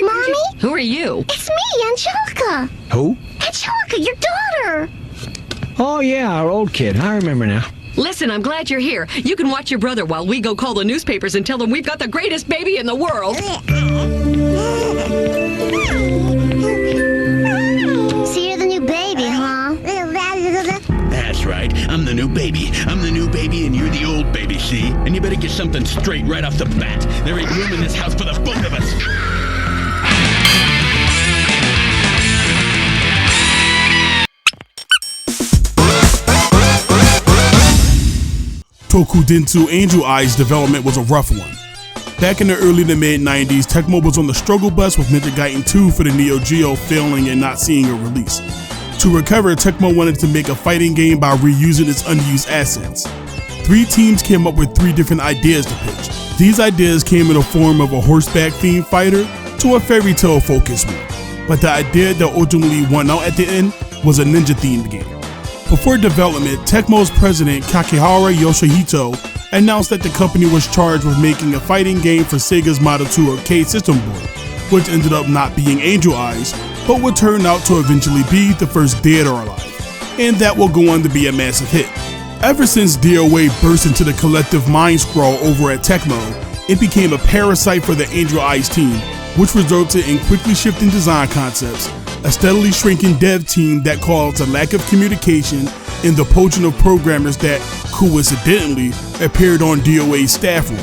Mommy? Who are you? It's me, Angelica. Who? Angelica, your daughter. Oh, yeah, our old kid. I remember now. Listen, I'm glad you're here. You can watch your brother while we go call the newspapers and tell them we've got the greatest baby in the world. So you're the new baby, huh? That's right. I'm the new baby. I'm the new baby and you're the old baby, see? And you better get something straight right off the bat. There ain't room in this house for the both of us. Touki Denshou Angel Eyes development was a rough one. Back in the early to mid 90s, Tecmo was on the struggle bus with Ninja Gaiden 2 for the Neo Geo failing and not seeing a release. To recover, Tecmo wanted to make a fighting game by reusing its unused assets. 3 teams came up with 3 different ideas to pitch. These ideas came in the form of a horseback-themed fighter to a fairy tale focused one, but the idea that ultimately won out at the end was a ninja-themed game. Before development, Tecmo's president Kakihara Yoshihito announced that the company was charged with making a fighting game for Sega's Model 2 arcade system board, which ended up not being Angel Eyes, but would turn out to eventually be the first Dead or Alive, and that will go on to be a massive hit. Ever since DOA burst into the collective mind sprawl over at Tecmo, it became a parasite for the Angel Eyes team, which resulted in quickly shifting design concepts, a steadily shrinking dev team that caused a lack of communication, and the poaching of programmers that, coincidentally, appeared on DOA's staff room.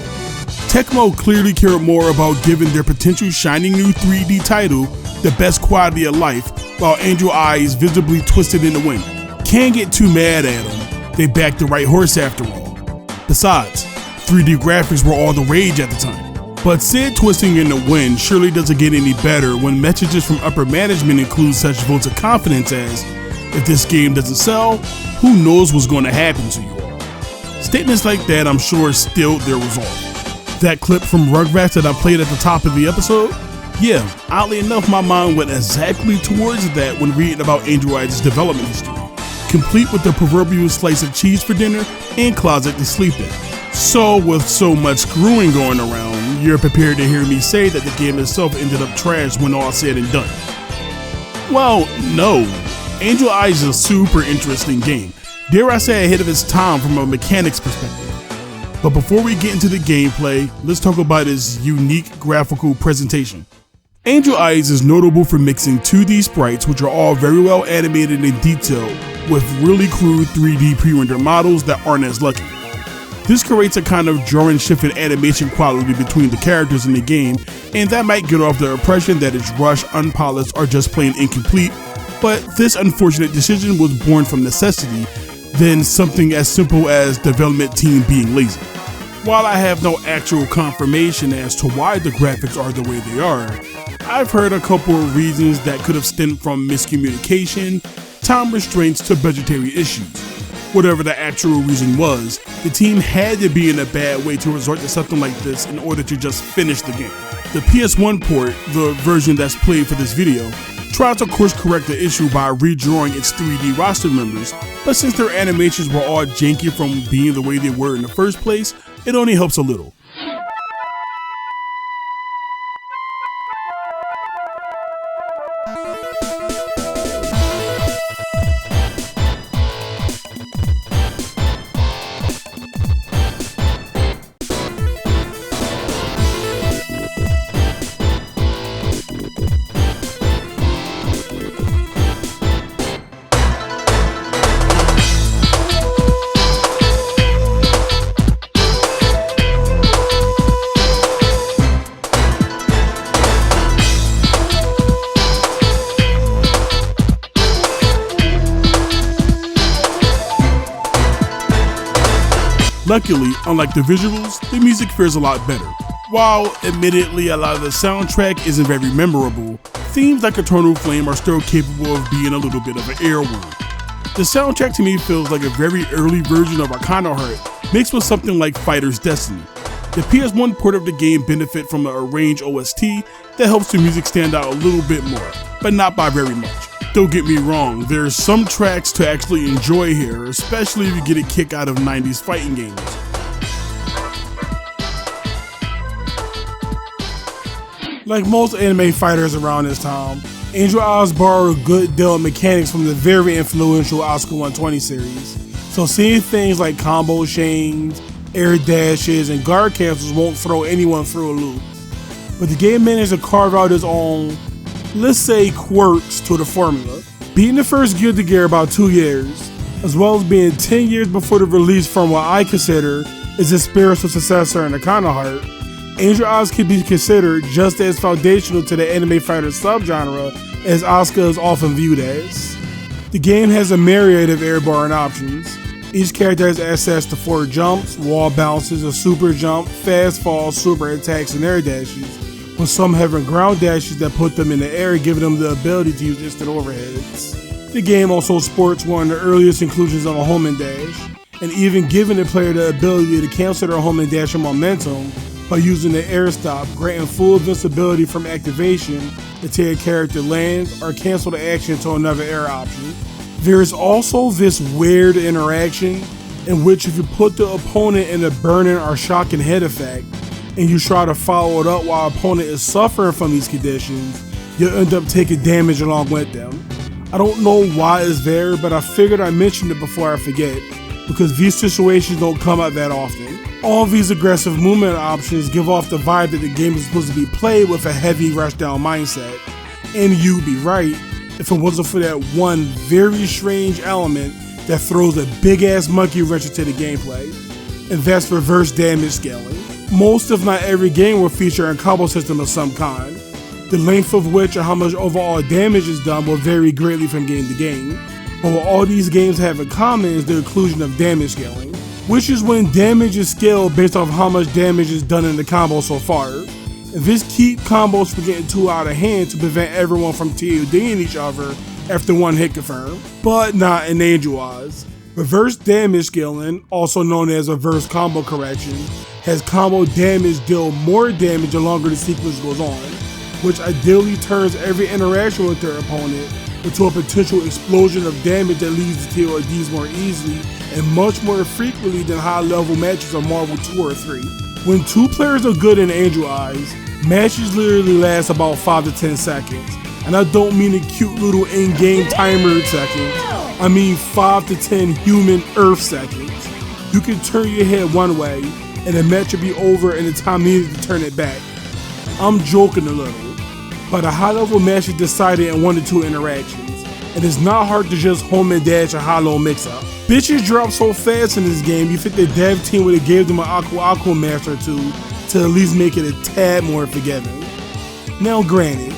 Tecmo clearly cared more about giving their potential shining new 3D title the best quality of life, while Angel Eyes visibly twisted in the wind. Can't get too mad at them, they backed the right horse after all. Besides, 3D graphics were all the rage at the time. But said twisting in the wind surely doesn't get any better when messages from upper management include such votes of confidence as, if this game doesn't sell, who knows what's going to happen to you all. Statements like that I'm sure stilled their resolve. That clip from Rugrats that I played at the top of the episode? Yeah, oddly enough my mind went exactly towards that when reading about Angel Eyes' development history, complete with the proverbial slice of cheese for dinner and closet to sleep in. So with so much screwing going around, you're prepared to hear me say that the game itself ended up trash when all said and done. Well, no. Angel Eyes is a super interesting game, dare I say ahead of its time from a mechanics perspective. But before we get into the gameplay, let's talk about its unique graphical presentation. Angel Eyes is notable for mixing 2D sprites, which are all very well animated and detailed, with really crude 3D pre-rendered models that aren't as lucky. This creates a kind of draw and shifted animation quality between the characters in the game, and that might get off the impression that it's rushed, unpolished, or just plain incomplete, but this unfortunate decision was born from necessity than something as simple as development team being lazy. While I have no actual confirmation as to why the graphics are the way they are, I've heard a couple of reasons that could have stemmed from miscommunication, time restraints to budgetary issues. Whatever the actual reason was, the team had to be in a bad way to resort to something like this in order to just finish the game. The PS1 port, the version that's played for this video, tried to course correct the issue by redrawing its 3D roster members, but since their animations were all janky from being the way they were in the first place, it only helps a little. Luckily, unlike the visuals, the music fares a lot better. While, admittedly, a lot of the soundtrack isn't very memorable, themes like Eternal Flame are still capable of being a little bit of an earworm. The soundtrack to me feels like a very early version of Arcana Heart mixed with something like Fighter's Destiny. The PS1 port of the game benefit from an arranged OST that helps the music stand out a little bit more, but not by very much. Don't get me wrong, there's some tracks to actually enjoy here, especially if you get a kick out of 90s fighting games. Like most anime fighters around this time, Angel Eyes borrowed a good deal of mechanics from the very influential Asuka 120 series. So seeing things like combo chains, air dashes, and guard cancels won't throw anyone through a loop. But the game managed to carve out its own, let's say, quirks to the formula. Being the first Guilty Gear about 2 years, as well as being 10 years before the release from what I consider is its spiritual successor in the Kana Heart, Angel Eyes can be considered just as foundational to the anime fighter subgenre as Asuka is often viewed as. The game has a myriad of airborne options. Each character has access to 4 jumps, wall bounces, a super jump, fast falls, super attacks, and air dashes, with some having ground dashes that put them in the air, giving them the ability to use instant overheads. The game also sports one of the earliest inclusions of a home and dash, and even giving the player the ability to cancel their home and dash momentum by using the air stop, granting full invincibility from activation until a character lands, or cancel the action to another air option. There is also this weird interaction in which if you put the opponent in a burning or shocking head effect, and you try to follow it up while opponent is suffering from these conditions, you'll end up taking damage along with them. I don't know why it's there, but I figured I mentioned it before I forget, because these situations don't come up that often. All these aggressive movement options give off the vibe that the game is supposed to be played with a heavy rushdown mindset. And you'd be right if it wasn't for that one very strange element that throws a big ass monkey wrench into the gameplay, and that's reverse damage scaling. Most if not every game will feature a combo system of some kind, the length of which or how much overall damage is done will vary greatly from game to game. But what all these games have in common is the inclusion of damage scaling, which is when damage is scaled based off how much damage is done in the combo so far. And this keeps combos from getting too out of hand to prevent everyone from TODing each other after one hit confirm, but not in Angel Eyes. Reverse damage scaling, also known as reverse combo correction, has combo damage deal more damage the longer the sequence goes on, which ideally turns every interaction with their opponent into a potential explosion of damage that leads to TODs more easily and much more frequently than high level matches of Marvel 2 or 3. When 2 players are good in Angel Eyes, matches literally last about 5 to 10 seconds. And I don't mean a cute little in-game timer seconds, I mean 5 to 10 human Earth seconds. You can turn your head one way and the match will be over in the time needed to turn it back. I'm joking a little, but a high level match is decided in 1 to 2 interactions, and it's not hard to just home and dash a high-low mix-up. Bitches drop so fast in this game, you think the dev team would have gave them an Aqua match or two to at least make it a tad more forgiving. Now granted,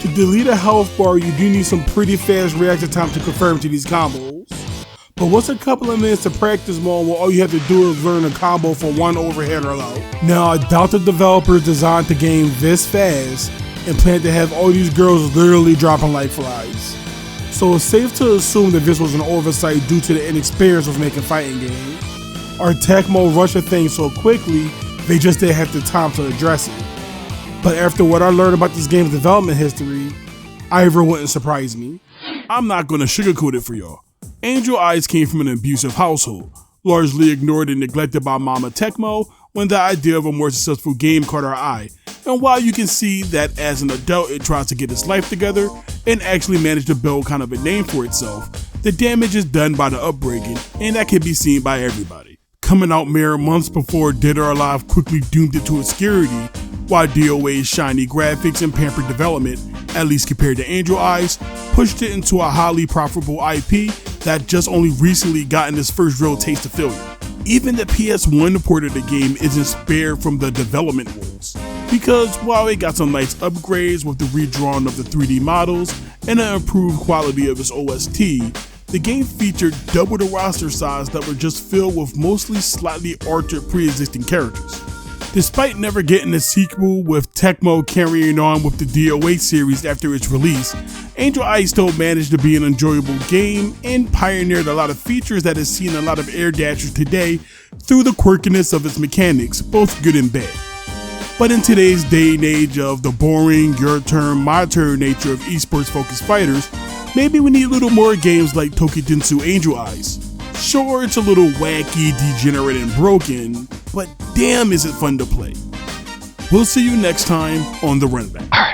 to delete a health bar you do need some pretty fast reaction time to confirm to these combos. But what's a couple of minutes to practice mode where all you have to do is learn a combo for one overhead or low? Now I doubt the developers designed the game this fast and plan to have all these girls literally dropping like flies. So it's safe to assume that this was an oversight due to the inexperience of making fighting games. Or Tecmo rushing things so quickly, they just didn't have the time to address it. But after what I learned about this game's development history, either wouldn't surprise me. I'm not gonna sugarcoat it for y'all. Angel Eyes came from an abusive household, largely ignored and neglected by Mama Tecmo when the idea of a more successful game caught our eye. And while you can see that as an adult it tries to get its life together and actually manage to build kind of a name for itself, the damage is done by the upbringing, and that can be seen by everybody. Coming out mere months before Dead or Alive quickly doomed it to obscurity, while DOA's shiny graphics and pampered development, at least compared to Angel Eyes, pushed it into a highly profitable IP that just only recently gotten its first real taste of failure. Even the PS1 port of the game isn't spared from the development woes, because while it got some nice upgrades with the redrawing of the 3D models and an improved quality of its OST, the game featured double the roster size that were just filled with mostly slightly altered pre-existing characters. Despite never getting a sequel with Tecmo carrying on with the DOA series after its release, Angel Eyes still managed to be an enjoyable game and pioneered a lot of features that has seen a lot of air dashers today through the quirkiness of its mechanics, both good and bad. But in today's day and age of the boring, your turn, my turn nature of esports focused fighters, maybe we need a little more games like Touki Denshou Angel Eyes. Sure, it's a little wacky, degenerate, and broken, but damn is it fun to play. We'll see you next time on The Run Back.